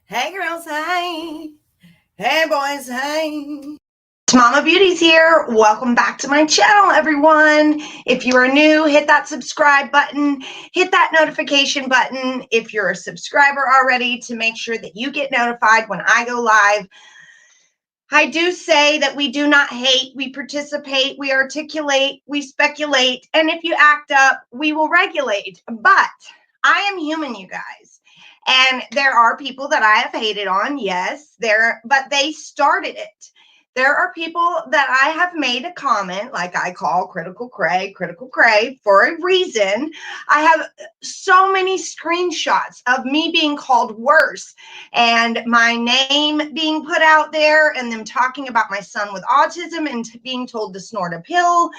Hey girls, hey. Hey boys, hey. Mama Beauty's here. Welcome back to my channel, everyone. If you are new, hit that subscribe button, hit that notification button if you're a subscriber already to make sure that you get notified when I go live. I do say that we do not hate, we participate, we articulate, we speculate, and if you act up, we will regulate. But I am human, you guys. And there are people that I have hated on, yes, but they started it. There are people that I have made a comment, like I call critical cray, for a reason. I have so many screenshots of me being called worse and my name being put out there and them talking about my son with autism and being told to snort a pill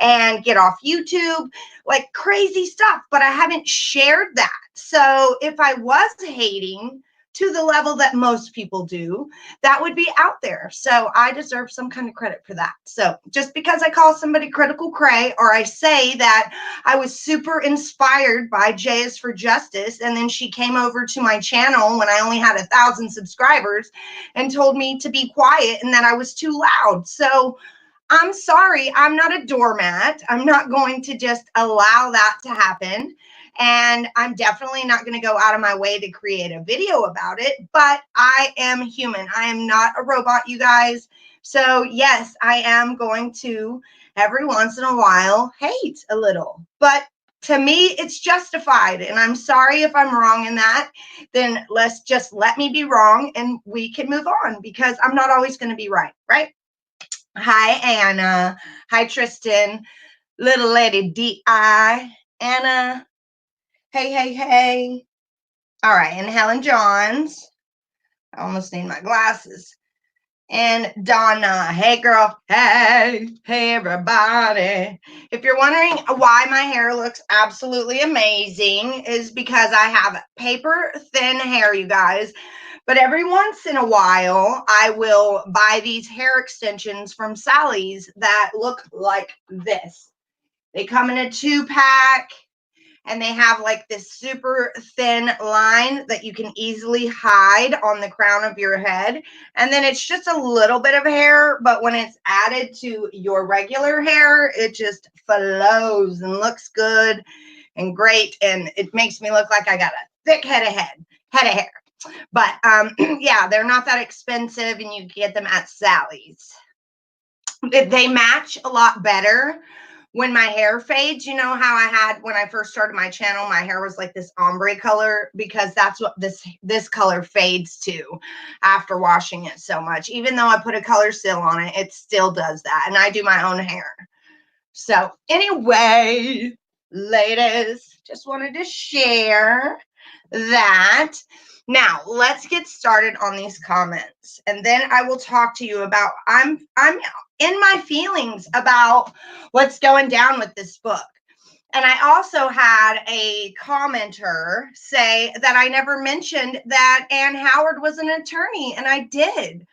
and get off YouTube, like crazy stuff. But I haven't shared that. So if I was hating to the level that most people do, that would be out there. So I deserve some kind of credit for that. So just because I call somebody critical cray, or I say that I was super inspired by J is for Justice, and then she came over to my channel when I only had 1,000 subscribers and told me to be quiet and that I was too loud. So I'm sorry, I'm not a doormat. I'm not going to just allow that to happen. And I'm definitely not going to go out of my way to create a video about it, but I am human. I am not a robot, you guys. So yes, I am going to every once in a while hate a little, but to me, it's justified. And I'm sorry if I'm wrong in that. Then let's just let me be wrong and we can move on, because I'm not always going to be right, right? Hi, Anna. Hi, Tristan. Little lady D.I. Anna. Hey, hey, hey. All right, and Helen Johns. I almost need my glasses. And Donna. Hey, girl. Hey. Hey, everybody. If you're wondering why my hair looks absolutely amazing, is because I have paper thin hair, you guys. But every once in a while, I will buy these hair extensions from Sally's that look like this. They come in a 2-pack. And they have like this super thin line that you can easily hide on the crown of your head. And then it's just a little bit of hair, but when it's added to your regular hair, it just flows and looks good and great. And it makes me look like I got a thick head of hair. But yeah, they're not that expensive and you get them at Sally's. They match a lot better when my hair fades. You know how I had when I first started my channel, my hair was like this ombre color, because that's what this color fades to after washing it so much. Even though I put a color seal on it, it still does that. And I do my own hair. So anyway, ladies, just wanted to share that. Now let's get started on these comments, and then I will talk to you about I'm in my feelings about what's going down with this book. And I also had a commenter say that I never mentioned that Anne Howard was an attorney, and I did.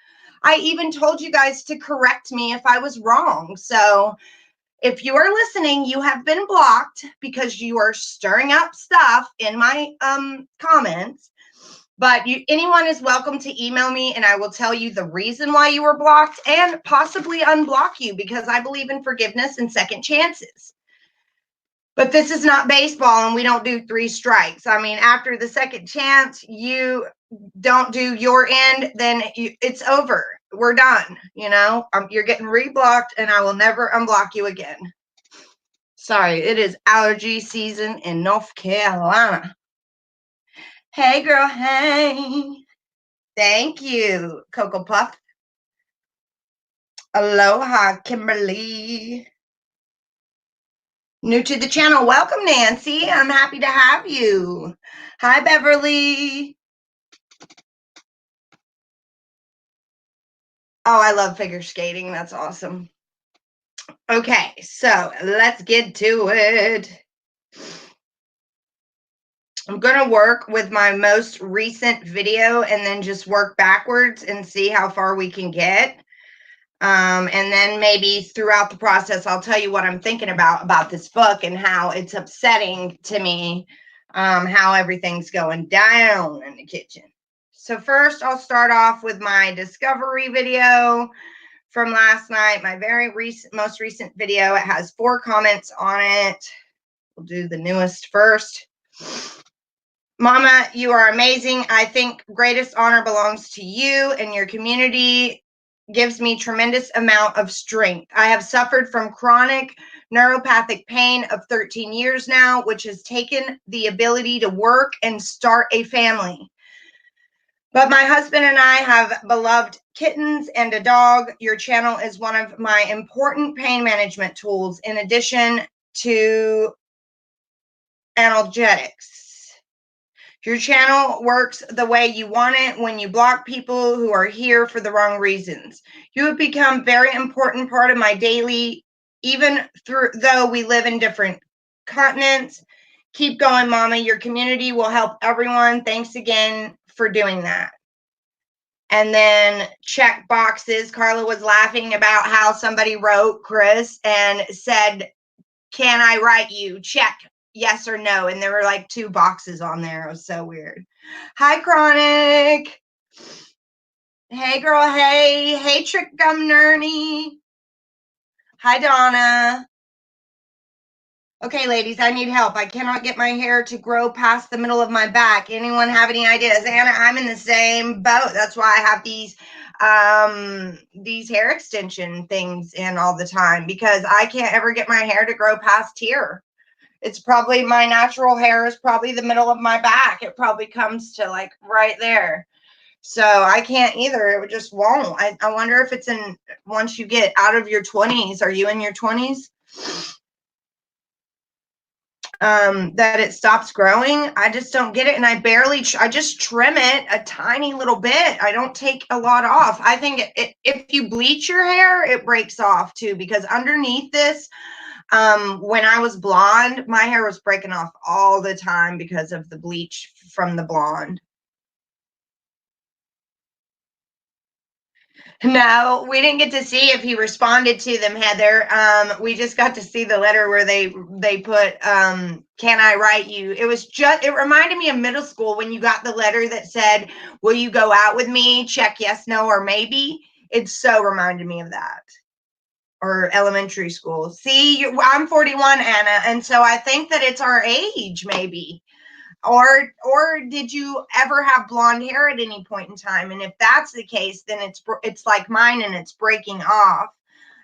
I even told you guys to correct me if I was wrong. So if you are listening, you have been blocked because you are stirring up stuff in my comments. But anyone is welcome to email me, and I will tell you the reason why you were blocked and possibly unblock you, because I believe in forgiveness and second chances. But this is not baseball, and we don't do 3 strikes. I mean, after the second chance, you don't do your end, then it's over. We're done. You know, you're getting reblocked, and I will never unblock you again. Sorry, it is allergy season in North Carolina. Hey, girl, hey. Thank you, Cocoa Puff. Aloha, Kimberly. New to the channel. Welcome, Nancy. I'm happy to have you. Hi, Beverly. Oh, I love figure skating. That's awesome. Okay, so let's get to it. I'm going to work with my most recent video and then just work backwards and see how far we can get. And then maybe throughout the process, I'll tell you what I'm thinking about this book and how it's upsetting to me, how everything's going down in the kitchen. So first I'll start off with my discovery video from last night, my most recent video. It has 4 comments on it. We'll do the newest first. Mama, you are amazing. I think greatest honor belongs to you and your community. Gives me tremendous amount of strength. I have suffered from chronic neuropathic pain of 13 years now, which has taken the ability to work and start a family. But my husband and I have beloved kittens and a dog. Your channel is one of my important pain management tools in addition to analgesics. Your channel works the way you want it when you block people who are here for the wrong reasons. You have become a very important part of my daily, even though we live in different continents. Keep going, Mama. Your community will help everyone. Thanks again for doing that. And then check boxes. Carla was laughing about how somebody wrote Chris and said, can I write you? Check yes or no. And there were like 2 boxes on there. It was so weird. Hi, Chronic. Hey, girl. Hey. Hey, Trick Gum Nerney. Hi, Donna. Okay, ladies, I need help. I cannot get my hair to grow past the middle of my back. Anyone have any ideas? Anna, I'm in the same boat. That's why I have these hair extension things in all the time, because I can't ever get my hair to grow past here. It's probably, my natural hair is probably the middle of my back. It probably comes to like right there. So I can't either. It just won't. I wonder if it's once you get out of your 20s, are you in your 20s? That it stops growing. I just don't get it. And I just trim it a tiny little bit. I don't take a lot off. I think if you bleach your hair, it breaks off too, because underneath this, when I was blonde, my hair was breaking off all the time because of the bleach from the blonde. No, we didn't get to see if he responded to them, Heather. We just got to see the letter where they put, can I write you? It reminded me of middle school when you got the letter that said, will you go out with me? Check yes, no, or maybe. It so reminded me of that. Or elementary school. See, I'm 41, Anna, and so I think that it's our age, maybe. Or did you ever have blonde hair at any point in time? And if that's the case, then it's like mine and it's breaking off.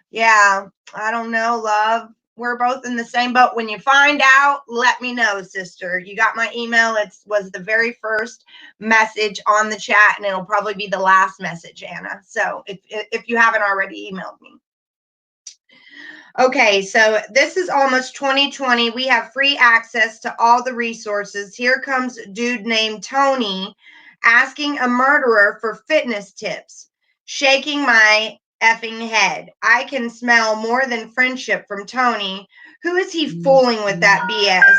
Yeah, I don't know, love. We're both in the same boat. When you find out, let me know, sister. You got my email. It was the very first message on the chat, and it'll probably be the last message, Anna. So if you haven't already emailed me. Okay, so this is almost 2020. We have free access to all the resources. Here comes a dude named Tony asking a murderer for fitness tips, shaking my effing head. I can smell more than friendship from Tony. Who is he fooling with that BS?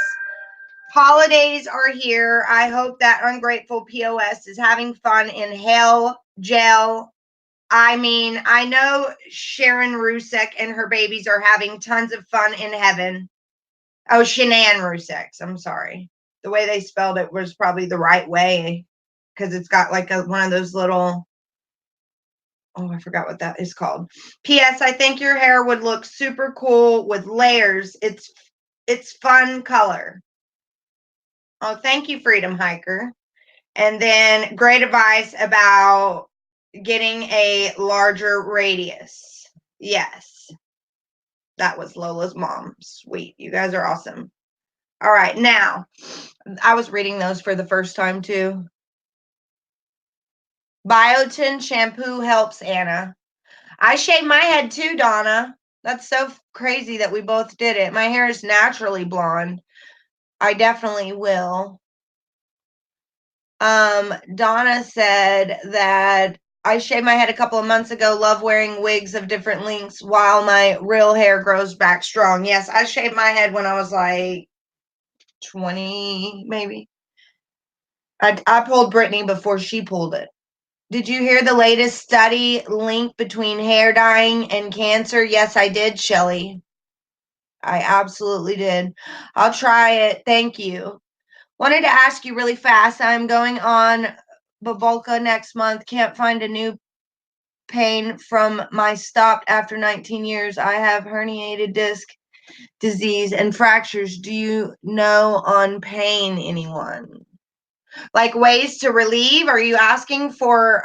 Holidays are here. I hope that ungrateful POS is having fun in hell, jail. I mean, I know Sharon Rusek and her babies are having tons of fun in heaven. Oh, Shanann Rusek. I'm sorry. The way they spelled it was probably the right way, because it's got like one of those little, oh, I forgot what that is called. P.S. I think your hair would look super cool with layers. It's fun color. Oh, thank you, Freedom Hiker. And then great advice about getting a larger radius. Yes. That was Lola's mom. Sweet. You guys are awesome. All right. Now, I was reading those for the first time too. Biotin shampoo helps, Anna. I shave my head too, Donna. That's so crazy that we both did it. My hair is naturally blonde. I definitely will. Donna said that I shaved my head a couple of months ago. Love wearing wigs of different lengths while my real hair grows back strong. Yes, I shaved my head when I was like 20, maybe. I pulled Brittany before she pulled it. Did you hear the latest study link between hair dyeing and cancer? Yes, I did, Shelly. I absolutely did. I'll try it. Thank you. Wanted to ask you really fast. I'm going on Babolka next month. Can't find a new pain from my stopped after 19 years. I have herniated disc disease and fractures. Do you know on pain anyone? Like ways to relieve? Are you asking for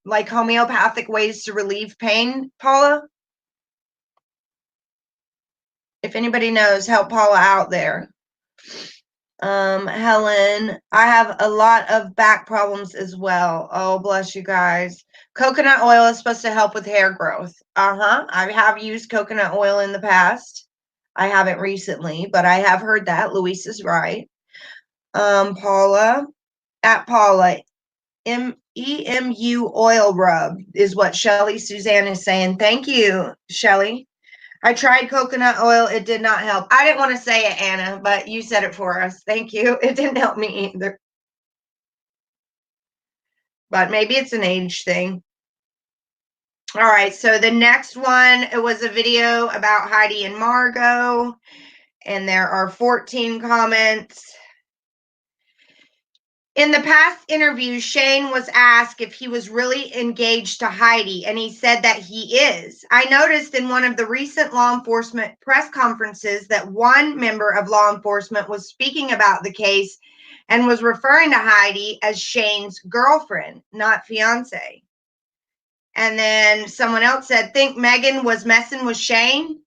like homeopathic ways to relieve pain, Paula? If anybody knows, help Paula out there. Helen, I have a lot of back problems as well. Oh, bless you guys. Coconut oil is supposed to help with hair growth. I have used coconut oil in the past. I haven't recently, but I have heard that. Luis is right. Paula, at Paula, EMU oil rub is what Shelly Suzanne is saying. Thank you, Shelly. I tried coconut oil. It did not help. I didn't want to say it, Anna, but you said it for us. Thank you. It didn't help me either. But maybe it's an age thing. All right. So the next one, it was a video about Heidi and Margo. And there are 14 comments. In the past interview, Shane was asked if he was really engaged to Heidi, and he said that he is. I noticed in one of the recent law enforcement press conferences that one member of law enforcement was speaking about the case and was referring to Heidi as Shane's girlfriend, not fiance. And then someone else said, think Megan was messing with Shane?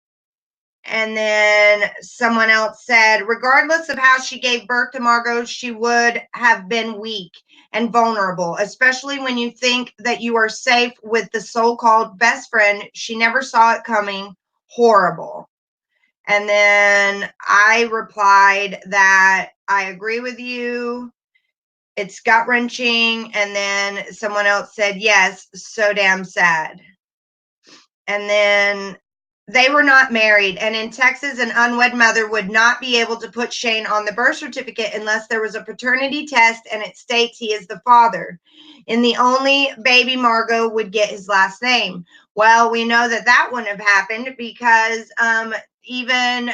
And then someone else said, regardless of how she gave birth to Margo, she would have been weak and vulnerable, especially when you think that you are safe with the so-called best friend. She never saw it coming. Horrible. And then I replied that I agree with you. It's gut-wrenching. And then someone else said, yes, so damn sad. And then they were not married, and in Texas, an unwed mother would not be able to put Shane on the birth certificate unless there was a paternity test and it states he is the father. And the only baby Margo would get his last name. Well, we know that that wouldn't have happened because even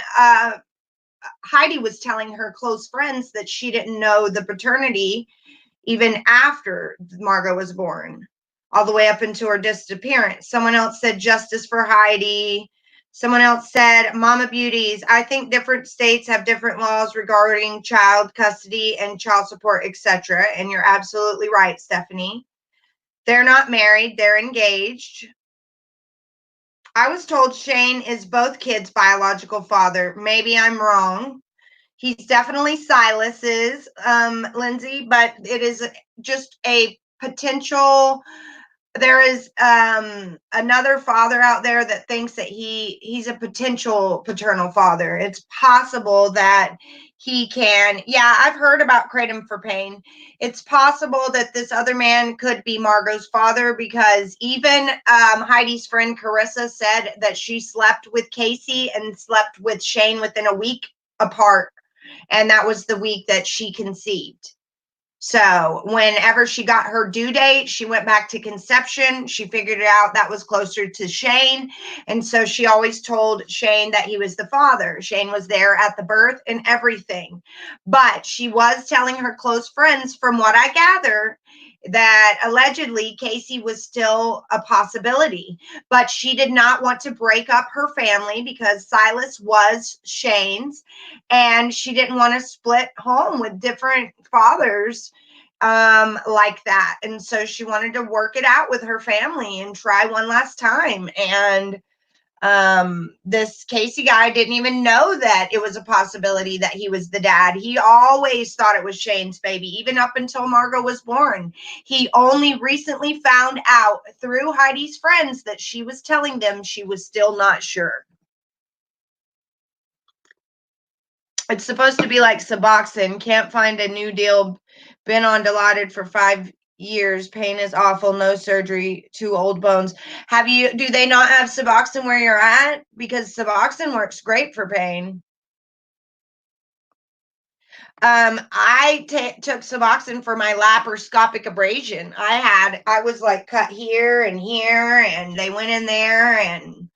Heidi was telling her close friends that she didn't know the paternity even after Margo was born, all the way up into her disappearance. Someone else said justice for Heidi. Someone else said, Mama Beauties, I think different states have different laws regarding child custody and child support, etc. And you're absolutely right, Stephanie. They're not married, they're engaged. I was told Shane is both kids' biological father. Maybe I'm wrong. He's definitely Silas's, Lindsay, but it is just a potential. There is another father out there that thinks that he's a potential paternal father. It's possible that he can. Yeah, I've heard about Kratom for Pain. It's possible that this other man could be Margo's father because even Heidi's friend Carissa said that she slept with Casey and slept with Shane within a week apart. And that was the week that she conceived. So whenever she got her due date, she went back to conception. She figured it out that was closer to Shane. And so she always told Shane that he was the father. Shane was there at the birth and everything. But she was telling her close friends, from what I gather, that allegedly Casey was still a possibility. But she did not want to break up her family because Silas was Shane's. And she didn't want to split home with different fathers like that. And so she wanted to work it out with her family and try one last time. And this Casey guy didn't even know that it was a possibility that he was the dad. He always thought it was Shane's baby, even up until Margo was born. He only recently found out through Heidi's friends that she was telling them she was still not sure. It's supposed to be like Suboxone. Can't find a new deal. Been on Dilaudid for 5 years. Pain is awful. No surgery. 2 old bones. Do they not have Suboxone where you're at? Because Suboxone works great for pain. I took Suboxone for my laparoscopic abrasion. I was like cut here, and they went in there and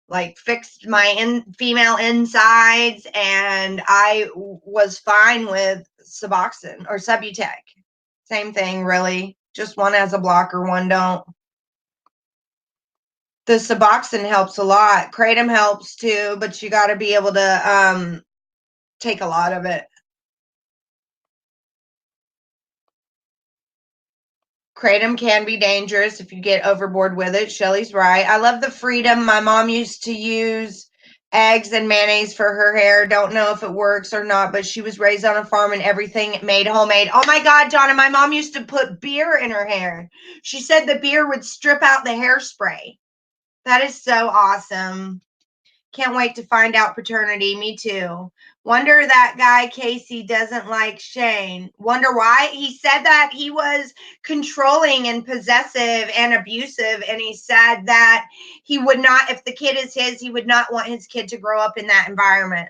like fixed my female insides, and I was fine with Suboxone or Subutex. Same thing, really. Just one has a blocker, one don't. The Suboxone helps a lot. Kratom helps too, but you got to be able to take a lot of it. Kratom can be dangerous if you get overboard with it. Shelly's right. I love the freedom. My mom used to use eggs and mayonnaise for her hair. Don't know if it works or not, but she was raised on a farm and everything made homemade. Oh my God, Donna, my mom used to put beer in her hair. She said the beer would strip out the hairspray. That is so awesome. Can't wait to find out paternity. Me too. Wonder that guy Casey doesn't like Shane. Wonder why? He said that he was controlling and possessive and abusive, and he said that he would not, if the kid is his, he would not want his kid to grow up in that environment.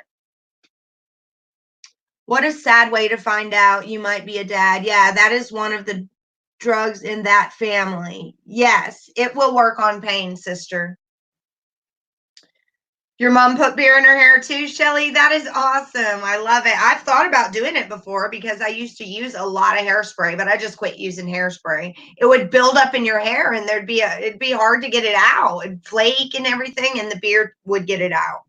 What a sad way to find out you might be a dad. Yeah, that is one of the drugs in that family. Yes, it will work on pain, sister. Your mom put beer in her hair too, Shelly? That is awesome. I love it. I've thought about doing it before because I used to use a lot of hairspray, but I just quit using hairspray. It would build up in your hair and it'd be hard to get it out. It'd flake and everything, and the beer would get it out.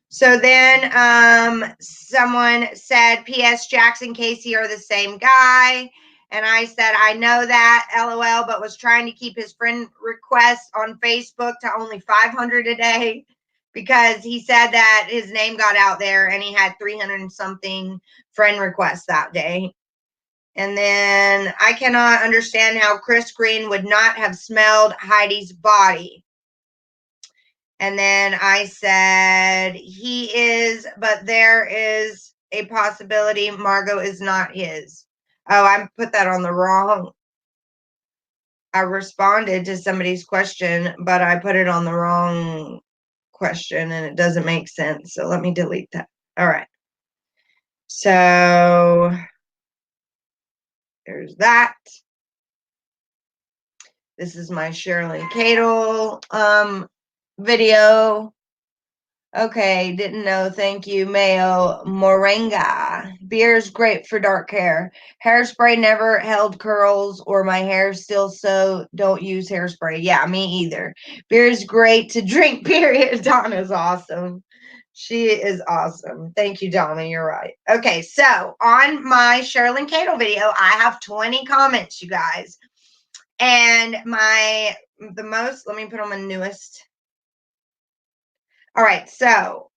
So then someone said, P.S. Jackson Casey are the same guy. And I said, I know that, LOL, but was trying to keep his friend requests on Facebook to only 500 a day, because he said that his name got out there and he had 300 and something friend requests that day. And then I cannot understand how Chris Green would not have smelled Heidi's body. And then I said, he is, but there is a possibility Margo is not his. Oh, I put that on the wrong. I responded to somebody's question, but I put it on the wrong question and it doesn't make sense. So let me delete that. All right. So there's that. This is my Shirley Cadle video. Okay, didn't know. Thank you, Mayo Moringa. Beer is great for dark hair. Hairspray never held curls or my hair still, so don't use hairspray. Yeah, me either. Beer is great to drink, period. Donna's awesome. She is awesome. Thank you, Donna. You're right. Okay, so on my Sherilyn Cadle video, I have 20 comments, you guys. And the most, let me put on my newest. All right, so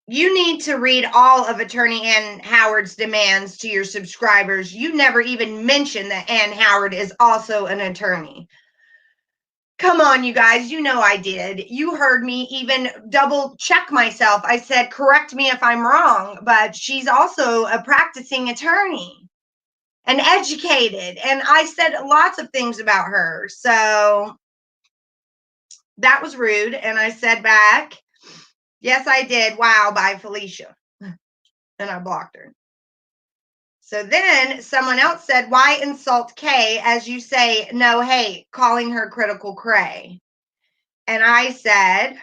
you need to read all of Attorney Ann Howard's demands to your subscribers. You never even mentioned that Ann Howard is also an attorney. Come on, you guys. You know I did. You heard me even double check myself. I said, correct me if I'm wrong, but she's also a practicing attorney and educated. And I said lots of things about her. So that was rude. And I said back, yes, I did. Wow, by Felicia. And I blocked her. So then someone else said, why insult Kay as you say no hate, calling her critical cray? And I said,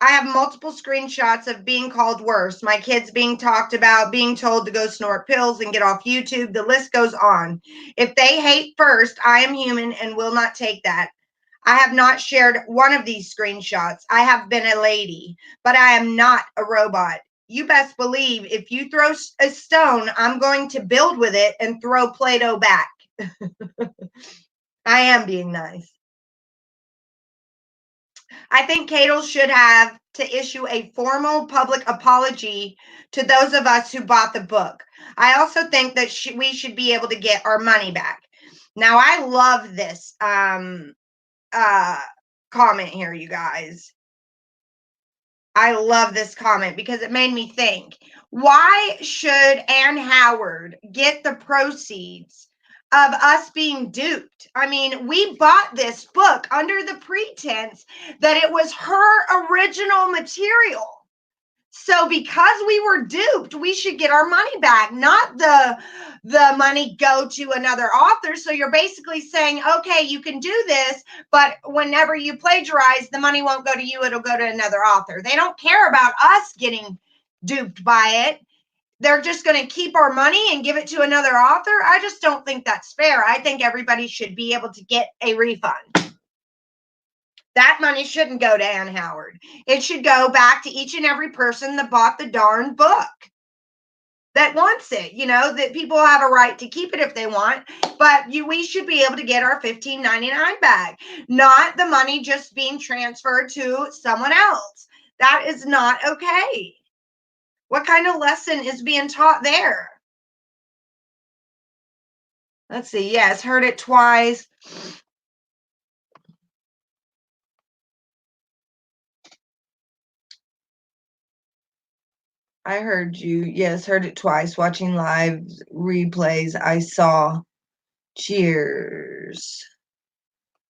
I have multiple screenshots of being called worse, my kids being talked about, being told to go snort pills and get off YouTube. The list goes on. If they hate first, I am human and will not take that. I have not shared one of these screenshots. I have been a lady, but I am not a robot. You best believe if you throw a stone, I'm going to build with it and throw Play-Doh back. I am being nice. I think Cadle should have to issue a formal public apology to those of us who bought the book. I also think that we should be able to get our money back. Now, I love this comment here, you guys. I love this comment because it made me think, why should Ann Howard get the proceeds of us being duped? I mean, we bought this book under the pretense that it was her original material. So because we were duped, we should get our money back, not the money go to another author. So you're basically saying, okay, you can do this, but whenever you plagiarize, the money won't go to you, it'll go to another author. They don't care about us getting duped by it. they're just going to keep our money and give it to another author. I just don't think that's fair. I think everybody should be able to get a refund. That money shouldn't go to Ann Howard. It should go back to each and every person that bought the darn book, that wants it. You know, that people have a right to keep it if they want, but we should be able to get our $15.99 back, not the money just being transferred to someone else. That is not okay. What kind of lesson is being taught there? Let's see. Yes, heard it twice. I heard you. Yes, heard it twice. Watching live replays, I saw. Cheers.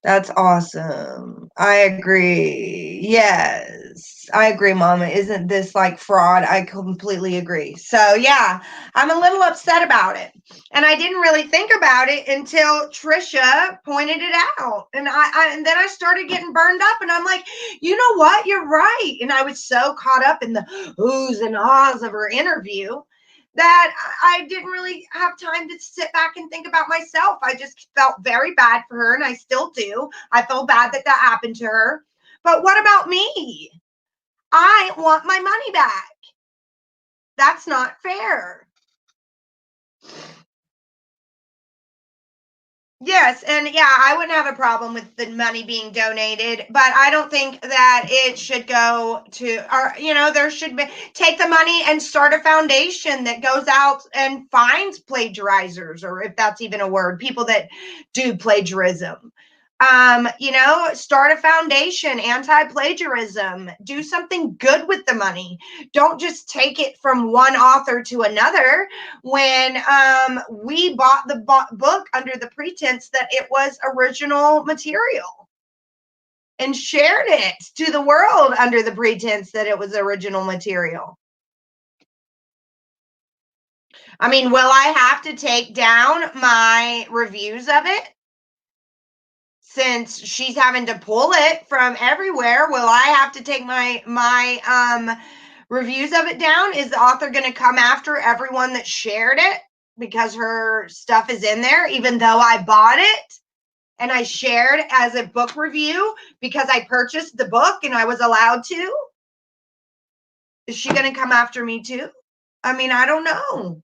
That's awesome. I agree. Yes, I agree, Mama. Isn't this like fraud? I completely agree. So, yeah, I'm a little upset about it. And I didn't really think about it until Trisha pointed it out. And and then I started getting burned up, and I'm like, you know what? You're right. And I was so caught up in the oohs and ahs of her interview that I didn't really have time to sit back and think about myself. I just felt very bad for her, and I still do. I feel bad that that happened to her. But what about me? I want my money back. That's not fair. Yes, and yeah, I wouldn't have a problem with the money being donated, but I don't think that it should go to, or there should be, take the money and start a foundation that goes out and finds plagiarizers, or if that's even a word, people that do plagiarism. Start a foundation, anti-plagiarism, do something good with the money. Don't just take it from one author to another when we bought the book under the pretense that it was original material and shared it to the world under the pretense that it was original material. I mean, will I have to take down my reviews of it? Since she's having to pull it from everywhere, will I have to take my reviews of it down? Is the author going to come after everyone that shared it because her stuff is in there, even though I bought it and I shared as a book review because I purchased the book and I was allowed to? Is she going to come after me too? I mean, I don't know.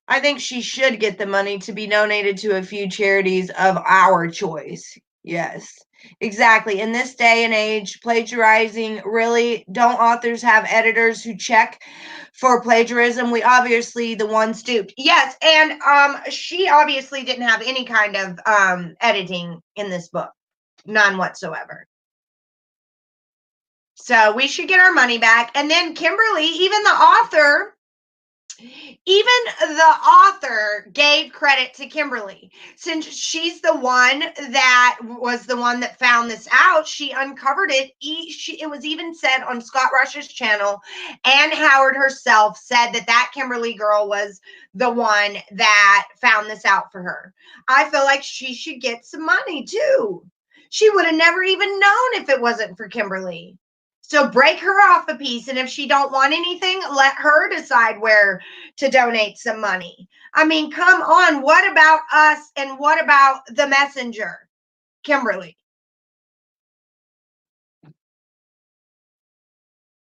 I think she should get the money to be donated to a few charities of our choice. Yes, exactly. In this day and age, plagiarizing, really, don't authors have editors who check for plagiarism? We obviously the ones duped. Yes, and she obviously didn't have any kind of editing in this book. None whatsoever. So we should get our money back. And then Kimberly, even the author gave credit to Kimberly. Since she's the one that was the one that found this out, she uncovered it. It was even said on Scott Rush's channel, Ann Howard herself said that Kimberly girl was the one that found this out for her. I feel like she should get some money too. She would have never even known if it wasn't for Kimberly. So break her off a piece, and if she don't want anything, let her decide where to donate some money. I mean, come on. What about us, and what about the messenger, Kimberly?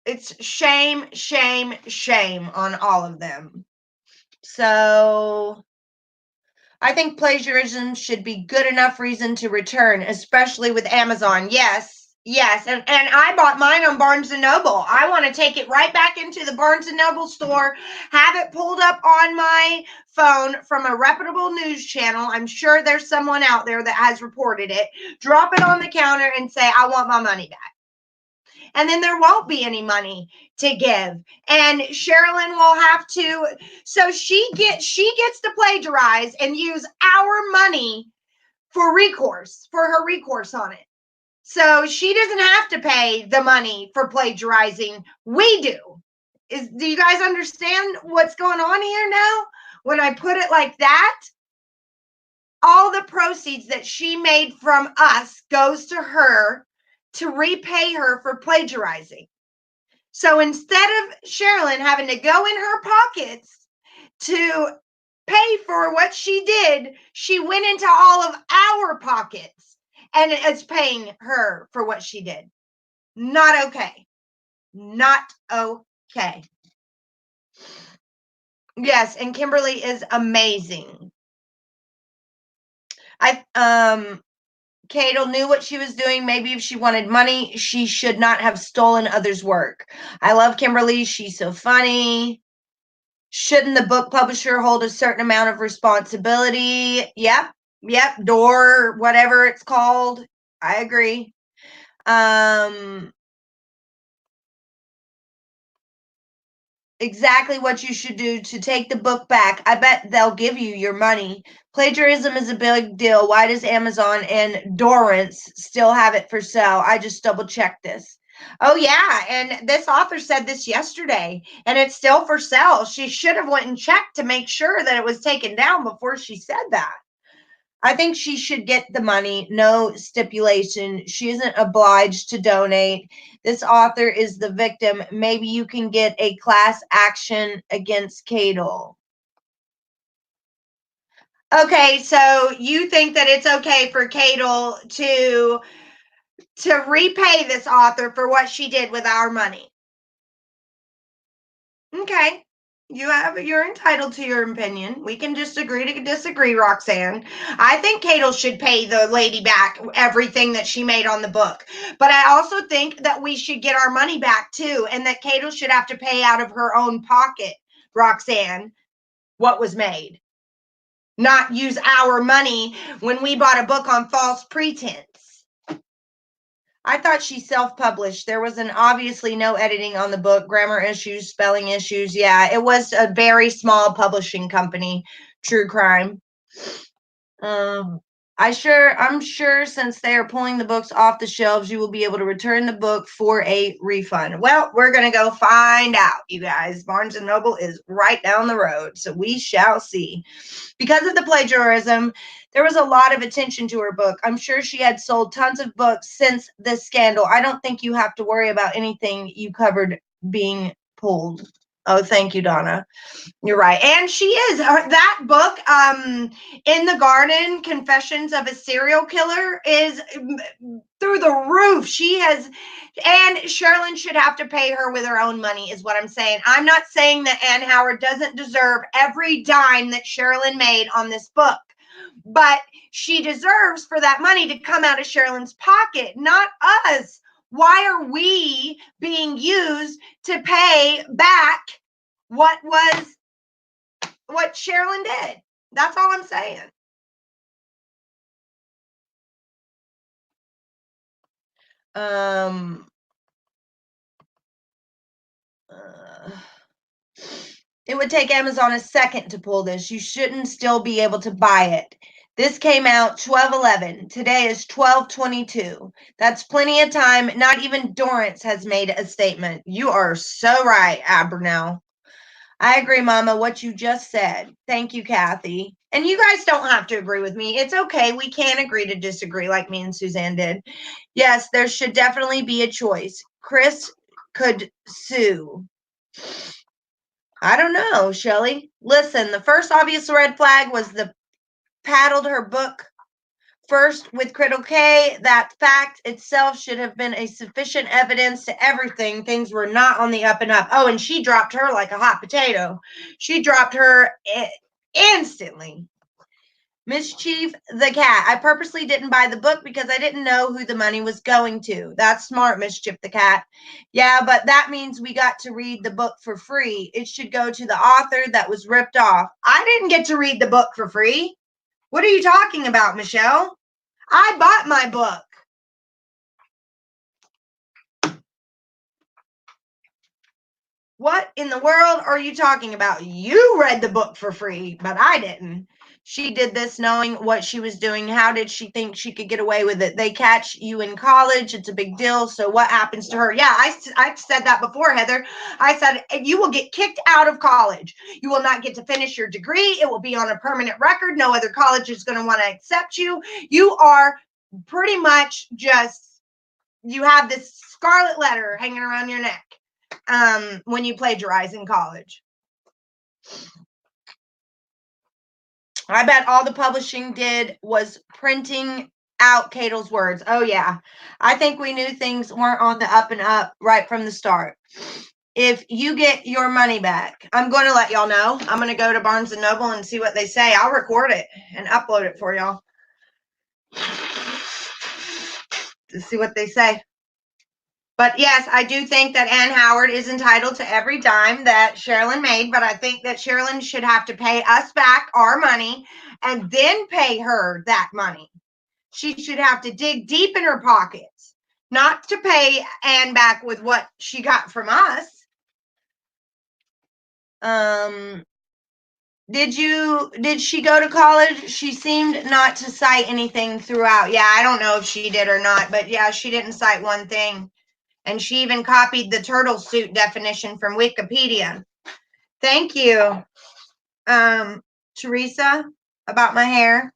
It's shame, shame, shame on all of them. So I think plagiarism should be good enough reason to return, especially with Amazon. Yes, and I bought mine on Barnes & Noble. I want to take it right back into the Barnes & Noble store, have it pulled up on my phone from a reputable news channel. I'm sure there's someone out there that has reported it. Drop it on the counter and say, I want my money back. And then there won't be any money to give. And Sherilyn will have to, so she gets to plagiarize and use our money for her recourse on it. So she doesn't have to pay the money for plagiarizing. We do. Do you guys understand what's going on here now? When I put it like that, all the proceeds that she made from us goes to her to repay her for plagiarizing. So instead of Sherilyn having to go in her pockets to pay for what she did, she went into all of our pockets and is paying her for what she did. Not okay. Not okay. Yes, and Kimberly is amazing. Cadle knew what she was doing. Maybe if she wanted money, she should not have stolen others' work. I love Kimberly. She's so funny. Shouldn't the book publisher hold a certain amount of responsibility? Yep. Door, whatever it's called. I agree. Exactly what you should do to take the book back. I bet they'll give you your money. Plagiarism is a big deal. Why does Amazon and Dorrance still have it for sale? I just double checked this. Oh yeah, and this author said this yesterday, and it's still for sale. She should have went and checked to make sure that it was taken down before she said that. I think she should get the money, no stipulation. She isn't obliged to donate. This author is the victim. Maybe you can get a class action against Cadle. Okay, so you think that it's okay for Cadle to repay this author for what she did with our money? Okay. You're entitled to your opinion. We can just agree to disagree, Roxanne. I think Cadle should pay the lady back everything that she made on the book. But I also think that we should get our money back too, and that Cadle should have to pay out of her own pocket, Roxanne, what was made. Not use our money when we bought a book on false pretense. I thought she self-published. There was obviously no editing on the book, grammar issues, spelling issues. Yeah, it was a very small publishing company, True Crime. I'm sure since they are pulling the books off the shelves, you will be able to return the book for a refund. Well, we're going to go find out, you guys. Barnes & Noble is right down the road, so we shall see. Because of the plagiarism, there was a lot of attention to her book. I'm sure she had sold tons of books since this scandal. I don't think you have to worry about anything you covered being pulled. Oh, thank you, Donna. You're right. And she is. That book, In the Garden, Confessions of a Serial Killer, is through the roof. She has, and Sherilyn should have to pay her with her own money, is what I'm saying. I'm not saying that Ann Howard doesn't deserve every dime that Sherilyn made on this book, but she deserves for that money to come out of Sherilyn's pocket, not us. Why are we being used to pay back what Sherilyn did? That's all I'm saying. It would take Amazon a second to pull this. You shouldn't still be able to buy it. This came out 12/11. Today is 12/22. That's plenty of time. Not even Dorrance has made a statement. You are so right, Abernell. I agree, Mama, what you just said. Thank you, Kathy. And you guys don't have to agree with me. It's okay. We can agree to disagree like me and Suzanne did. Yes, there should definitely be a choice. Chris could sue. I don't know, Shelley. Listen, the first obvious red flag was the paddled her book first with Critical K. That fact itself should have been a sufficient evidence to everything. Things were not on the up and up. Oh, and she dropped her like a hot potato. She dropped her instantly. Mischief the cat. I purposely didn't buy the book because I didn't know who the money was going to. That's smart, Mischief the cat. Yeah, but that means we got to read the book for free. It should go to the author that was ripped off. I didn't get to read the book for free. What are you talking about, Michelle? I bought my book. What in the world are you talking about? You read the book for free, but I didn't. She did this knowing what she was doing. How did she think she could get away with it? They catch you in college. It's a big deal. So what happens to her? Yeah, I said that before, Heather. I said, you will get kicked out of college. You will not get to finish your degree. It will be on a permanent record. No other college is going to want to accept you. You are pretty much just, you have this scarlet letter hanging around your neck. when you plagiarize in college. I bet all the publishing did was printing out Cadle's words. Oh, yeah. I think we knew things weren't on the up and up right from the start. If you get your money back, I'm going to let y'all know. I'm going to go to Barnes & Noble and see what they say. I'll record it and upload it for y'all to see what they say. But yes, I do think that Ann Howard is entitled to every dime that Sherilyn made, but I think that Sherilyn should have to pay us back our money and then pay her that money. She should have to dig deep in her pockets, not to pay Ann back with what she got from us. Did she go to college? She seemed not to cite anything throughout. Yeah, I don't know if she did or not, but yeah, she didn't cite one thing. And she even copied the turtle suit definition from Wikipedia. Thank you, Teresa, about my hair.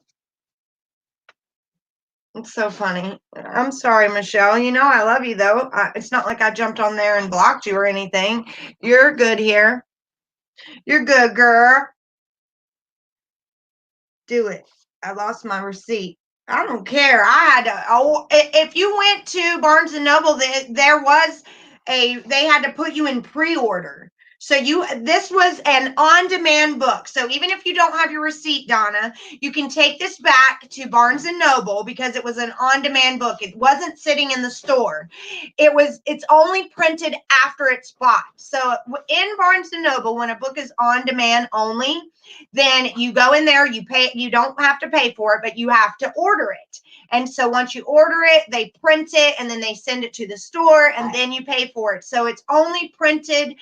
It's so funny. I'm sorry, Michelle. You know I love you, though. It's not like I jumped on there and blocked you or anything. You're good here. You're good, girl. Do it. I lost my receipt. I don't care. I had to. Oh, if you went to Barnes and Noble, they had to put you in pre-order. So this was an on-demand book. So even if you don't have your receipt, Donna, you can take this back to Barnes and Noble because it was an on-demand book. It wasn't sitting in the store. It's only printed after it's bought. So in Barnes and Noble, when a book is on demand only, then you go in there, you pay. You don't have to pay for it, but you have to order it. And so once you order it, they print it and then they send it to the store and then you pay for it. So it's only printed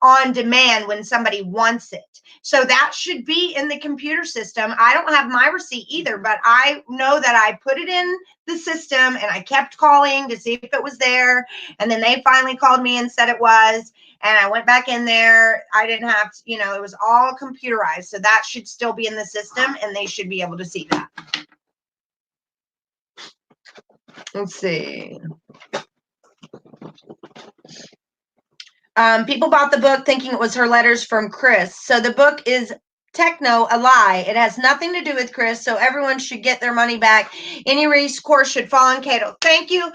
on demand when somebody wants it. So that should be in the computer system. I don't have my receipt either, but I know that I put it in the system and I kept calling to see if it was there. And then they finally called me and said it was. And I went back in there. I didn't have to, it was all computerized. So that should still be in the system and they should be able to see that. Let's see. People bought the book thinking it was her letters from Chris. So the book is a lie. It has nothing to do with Chris. So everyone should get their money back. Any recourse should fall on Cadle. Thank you.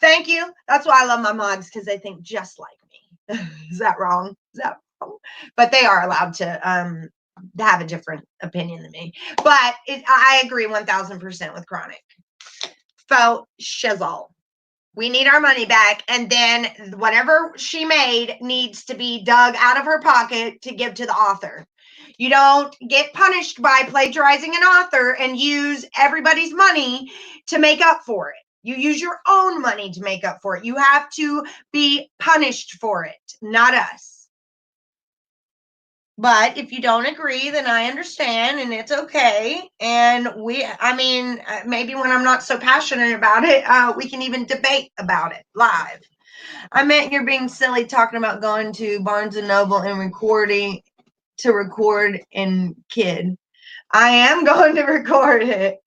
Thank you. That's why I love my mods, because they think just like me. Is that wrong? Is that wrong? But they are allowed to have a different opinion than me. But I agree 1000% with Chronic. Faux shizzle. We need our money back, and then whatever she made needs to be dug out of her pocket to give to the author. You don't get punished by plagiarizing an author and use everybody's money to make up for it. You use your own money to make up for it. You have to be punished for it, not us. But if you don't agree, then I understand, and it's okay. And maybe when I'm not so passionate about it, we can even debate about it live. I meant you're being silly talking about going to Barnes & Noble and record in Kid. I am going to record it.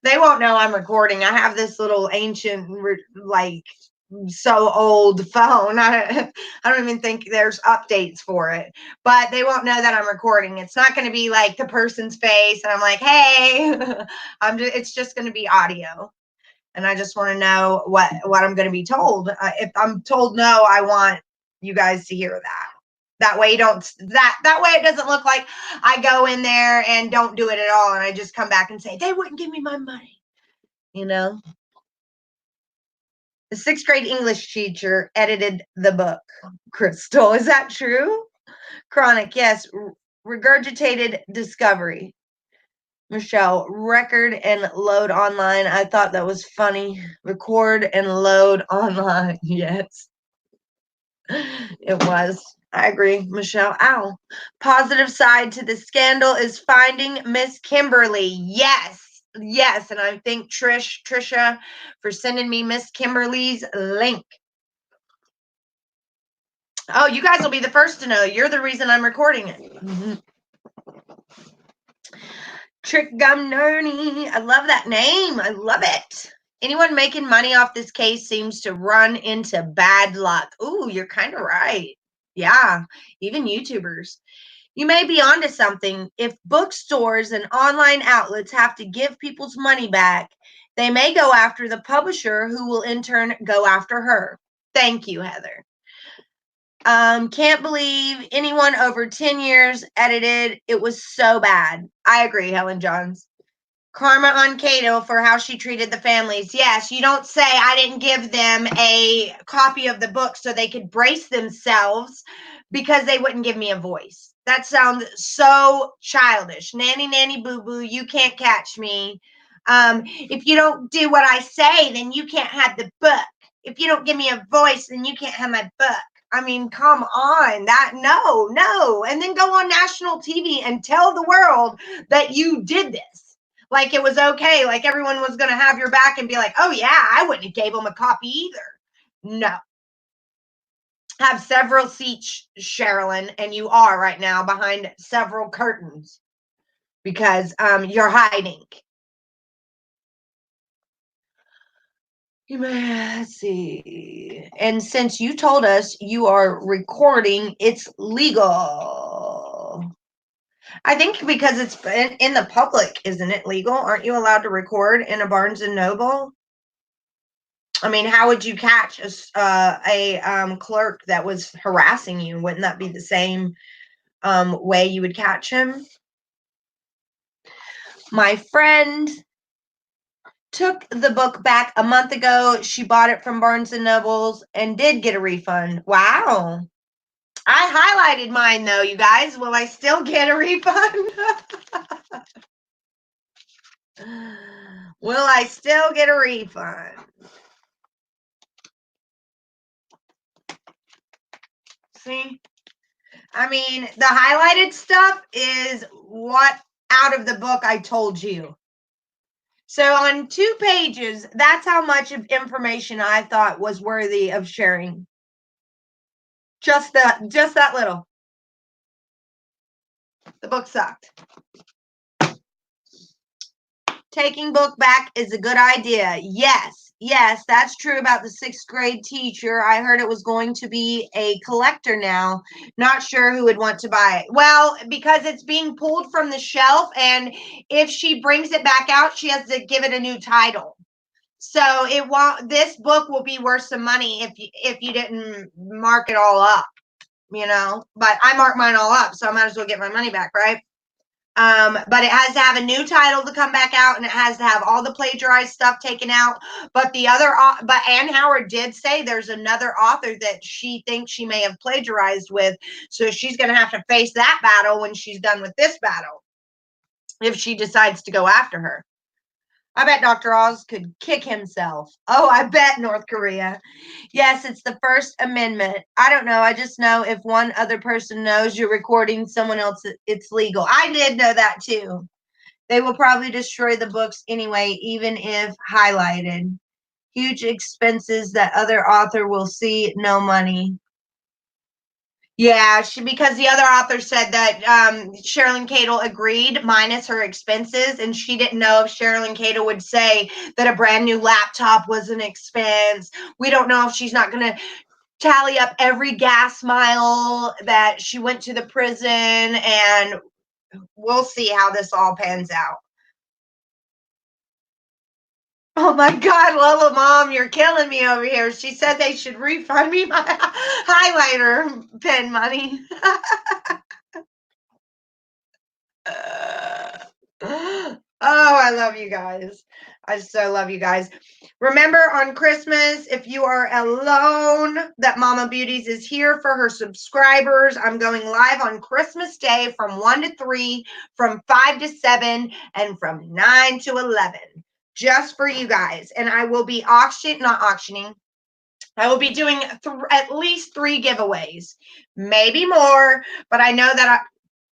They won't know I'm recording. I have this little ancient, so old phone. I don't even think there's updates for it, but they won't know that I'm recording. It's not going to be like the person's face and I'm like, hey, it's just going to be audio. And I just want to know what I'm going to be told. If I'm told no, I want you guys to hear that. That way that way it doesn't look like I go in there and don't do it at all. And I just come back and say, they wouldn't give me my money, The 6th grade English teacher edited the book. Crystal, is that true? Chronic, yes. Regurgitated discovery. Michelle, record and load online. I thought that was funny. Record and load online. Yes. It was. I agree, Michelle. Ow. Positive side to the scandal is finding Miss Kimberly. Yes. Yes, and I thank Trisha for sending me Miss Kimberly's link. Oh, you guys will be the first to know. You're the reason I'm recording it. Mm-hmm. Trick Gum Nerdy. I love that name. I love it. Anyone making money off this case seems to run into bad luck. Ooh, you're kind of right. Yeah, even YouTubers. You may be onto something. If bookstores and online outlets have to give people's money back, they may go after the publisher, who will in turn go after her. Thank you, Heather. Can't believe anyone over 10 years edited. It was so bad. I agree, Helen Johns. Karma on Cadle for how she treated the families. Yes, you don't say I didn't give them a copy of the book so they could brace themselves because they wouldn't give me a voice. That sounds so childish. Nanny, nanny, boo boo, you can't catch me. If you don't do what I say, then you can't have the book. If you don't give me a voice, then you can't have my book. I mean, come on, no. And then go on national TV and tell the world that you did this. Like it was okay. Like everyone was going to have your back and be like, oh yeah, I wouldn't have gave them a copy either. No. Have several seats, Sherilyn, and you are right now behind several curtains because you're hiding. Let's see. And since you told us you are recording, it's legal. I think because it's in the public, isn't it legal? Aren't you allowed to record in a Barnes and Noble? I mean, how would you catch a clerk that was harassing you? Wouldn't that be the same way you would catch him? My friend took the book back a month ago. She bought it from Barnes and Nobles and did get a refund. Wow. I highlighted mine though, you guys. Will I still get a refund? Will I still get a refund? See? I mean, the highlighted stuff is what out of the book I told you. So on 2 pages, that's how much of information I thought was worthy of sharing. Just that little. The book sucked. Taking book back is a good idea. Yes, that's true about the 6th grade teacher. I heard it was going to be a collector now. Not sure who would want to buy it. Well, because it's being pulled from the shelf, and if she brings it back out, she has to give it a new title. So it won't. This book will be worth some money if you didn't mark it all up, you know. But I marked mine all up, so I might as well get my money back, right? But it has to have a new title to come back out, and it has to have all the plagiarized stuff taken out. But Ann Howard did say there's another author that she thinks she may have plagiarized with, so she's going to have to face that battle when she's done with this battle, if she decides to go after her. I bet Dr. Oz could kick himself. Oh, I bet North Korea. Yes, it's the First Amendment. I don't know. I just know if one other person knows you're recording someone else, it's legal. I did know that too. They will probably destroy the books anyway, even if highlighted. Huge expenses that other author will see no money. Yeah, because the other author said that Sherilyn Cadle agreed minus her expenses, and she didn't know if Sherilyn Cadle would say that a brand new laptop was an expense. We don't know if she's not going to tally up every gas mile that she went to the prison, and we'll see how this all pans out. Oh my God, Lola Mom, you're killing me over here. She said they should refund me my highlighter pen money. Oh, I love you guys. I so love you guys. Remember on Christmas, if you are alone, that Mama Beauties is here for her subscribers. I'm going live on Christmas Day from 1 to 3, from 5 to 7, and from 9 to 11, just for you guys. And I will be not auctioning. I will be doing at least 3 giveaways, maybe more, but I know that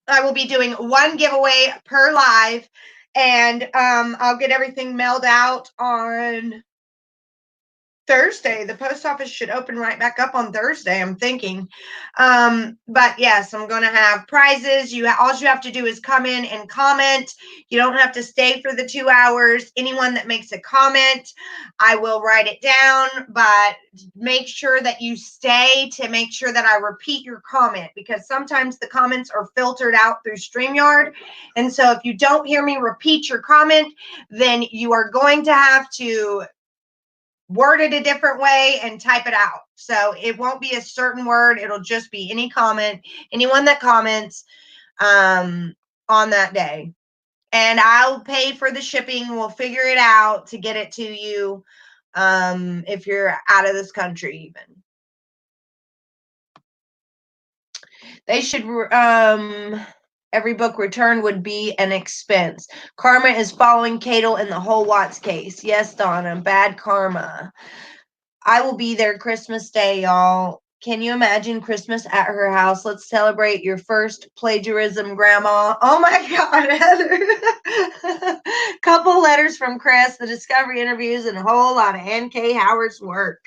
I will be doing 1 giveaway per live, and I'll get everything mailed out on Thursday. The post office should open right back up on Thursday, I'm thinking. But yes, I'm going to have prizes. All you have to do is come in and comment. You don't have to stay for the 2 hours. Anyone that makes a comment, I will write it down, but make sure that you stay to make sure that I repeat your comment, because sometimes the comments are filtered out through StreamYard. And so if you don't hear me repeat your comment, then you are going to have to word it a different way and type it out. So it won't be a certain word. It'll just be any comment, anyone that comments on that day. And I'll pay for the shipping. We'll figure it out to get it to you if you're out of this country even. They should, every book returned would be an expense. Karma is following Cadle in the whole Watts case. Yes, Donna, bad karma. I will be there Christmas Day, y'all. Can you imagine Christmas at her house? Let's celebrate your first plagiarism, Grandma. Oh my God, Heather. Couple letters from Chris, the discovery interviews, and a whole lot of N.K. Howard's work.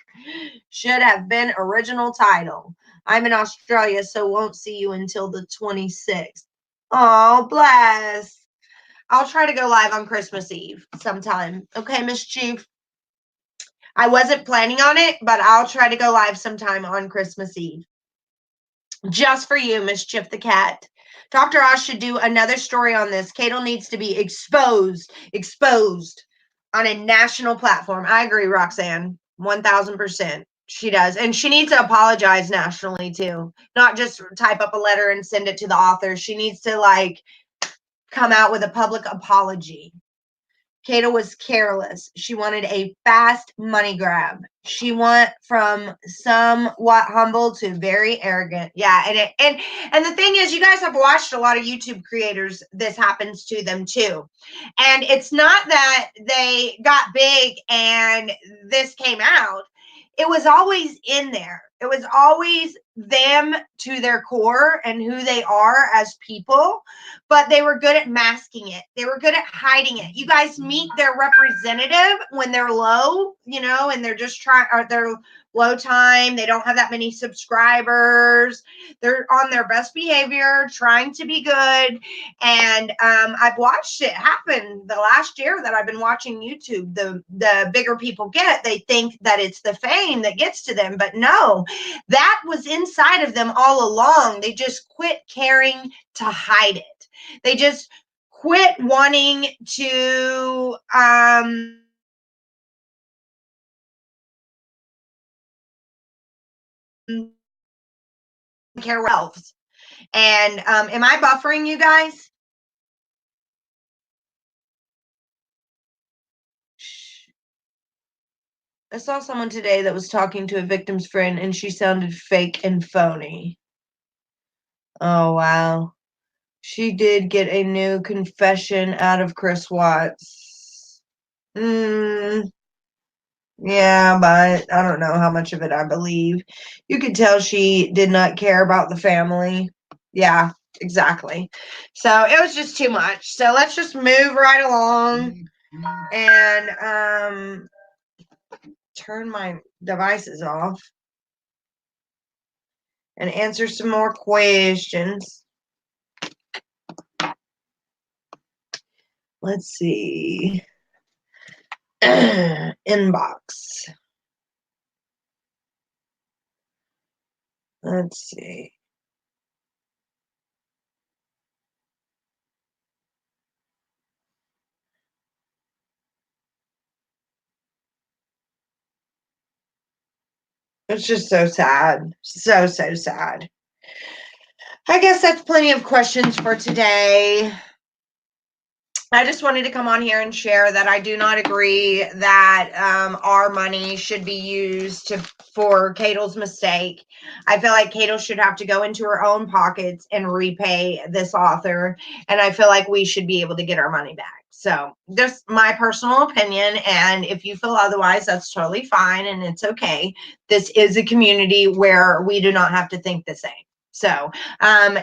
Should have been original title. I'm in Australia, so won't see you until the 26th. Oh, bless. I'll try to go live on Christmas Eve sometime. Okay, Miss Chief? I wasn't planning on it, but I'll try to go live sometime on Christmas Eve. Just for you, Mischief the Cat. Dr. Oz should do another story on this. Cadle needs to be exposed on a national platform. I agree, Roxanne, 1000%. She does. And she needs to apologize nationally, too. Not just type up a letter and send it to the author. She needs to, like, come out with a public apology. Cadle was careless. She wanted a fast money grab. She went from somewhat humble to very arrogant. Yeah, and the thing is, you guys have watched a lot of YouTube creators. This happens to them too. And it's not that they got big and this came out. It was always in there. It was always them to their core and who they are as people, but they were good at masking it. They were good at hiding it. You guys meet their representative when they're low, and they're just they're low time. They don't have that many subscribers. They're on their best behavior, trying to be good. And I've watched it happen the last year that I've been watching YouTube. The bigger people get, they think that it's the fame that gets to them, but no, that was inside of them all along. They just quit caring to hide it. They just quit wanting to care what else. And am I buffering you guys? I saw someone today that was talking to a victim's friend and she sounded fake and phony. Oh, wow. She did get a new confession out of Chris Watts. Yeah, but I don't know how much of it I believe. You could tell she did not care about the family. Yeah, exactly. So it was just too much. So let's just move right along and turn my devices off and answer some more questions. Let's see. Inbox. Let's see. It's just so sad. So sad. I guess that's plenty of questions for today. I just wanted to come on here and share that I do not agree that our money should be used for Cadle's mistake. I feel like Cadle should have to go into her own pockets and repay this author, and I feel like we should be able to get our money back. So just my personal opinion, and if you feel otherwise, that's totally fine, and it's okay. This is a community where we do not have to think the same. So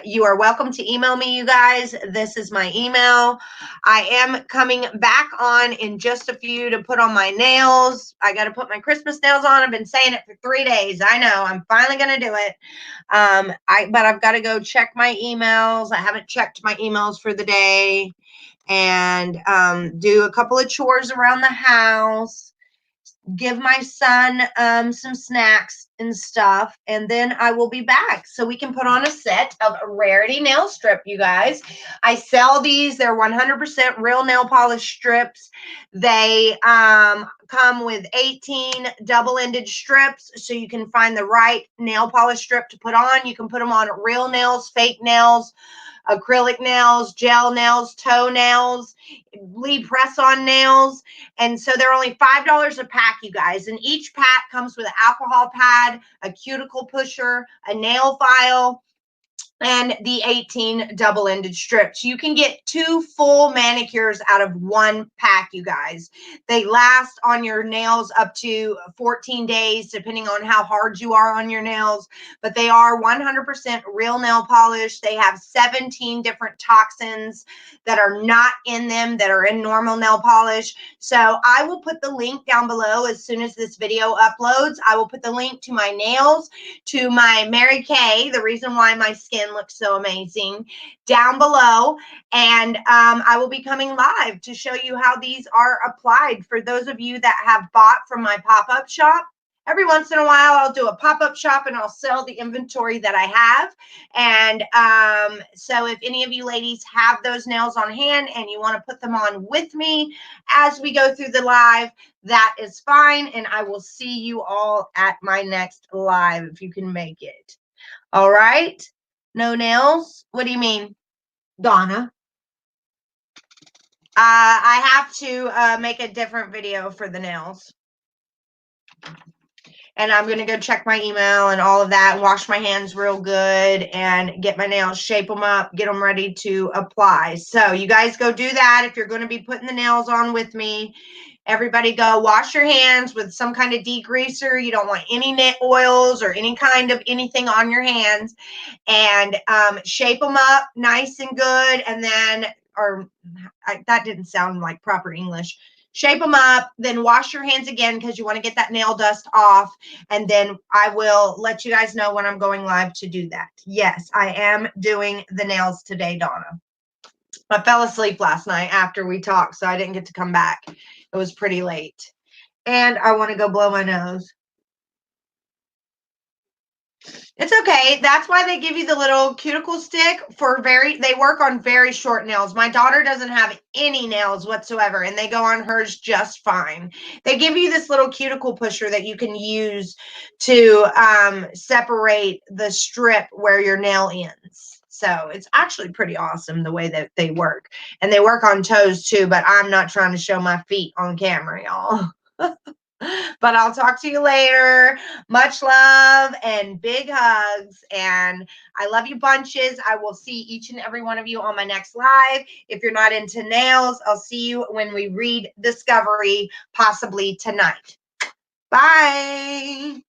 you are welcome to email me, you guys. This is my email. I am coming back on in just a few to put on my nails. I got to put my Christmas nails on. I've been saying it for 3 days. I know. I'm finally going to do it. But I've got to go check my emails. I haven't checked my emails for the day, and do a couple of chores around the house, give my son some snacks and stuff, and then I will be back so we can put on a set of a Rarity nail strip, you guys. I sell these. They're 100% real nail polish strips. They come with 18 double-ended strips, so you can find the right nail polish strip to put on. You can put them on real nails, fake nails, acrylic nails, gel nails, toenails, lead press-on nails. And so they're only $5 a pack, you guys. And each pack comes with an alcohol pad, a cuticle pusher, a nail file, and the 18 double-ended strips. You can get 2 full manicures out of 1 pack, you guys. They last on your nails up to 14 days, depending on how hard you are on your nails. But they are 100% real nail polish. They have 17 different toxins that are not in them that are in normal nail polish. So I will put the link down below as soon as this video uploads. I will put the link to my nails, to my Mary Kay, the reason why my skin looks so amazing, down below. And I will be coming live to show you how these are applied. For those of you that have bought from my pop-up shop, every once in a while I'll do a pop-up shop and I'll sell the inventory that I have. And so if any of you ladies have those nails on hand and you want to put them on with me as we go through the live, that is fine. And I will see you all at my next live if you can make it. All right. No nails? What do you mean, Donna? I have to make a different video for the nails. And I'm going to go check my email and all of that, wash my hands real good and get my nails, shape them up, get them ready to apply. So you guys go do that if you're going to be putting the nails on with me. Everybody go wash your hands with some kind of degreaser. You don't want any oils or any kind of anything on your hands. And shape them up nice and good. And then, that didn't sound like proper English. Shape them up, then wash your hands again because you want to get that nail dust off. And then I will let you guys know when I'm going live to do that. Yes, I am doing the nails today, Donna. I fell asleep last night after we talked, so I didn't get to come back. It was pretty late. And I want to go blow my nose. It's okay. That's why they give you the little cuticle stick for they work on very short nails. My daughter doesn't have any nails whatsoever, and they go on hers just fine. They give you this little cuticle pusher that you can use to separate the strip where your nail ends. So it's actually pretty awesome the way that they work. And they work on toes too, but I'm not trying to show my feet on camera, y'all. But I'll talk to you later. Much love and big hugs. And I love you bunches. I will see each and every one of you on my next live. If you're not into nails, I'll see you when we read Discovery, possibly tonight. Bye.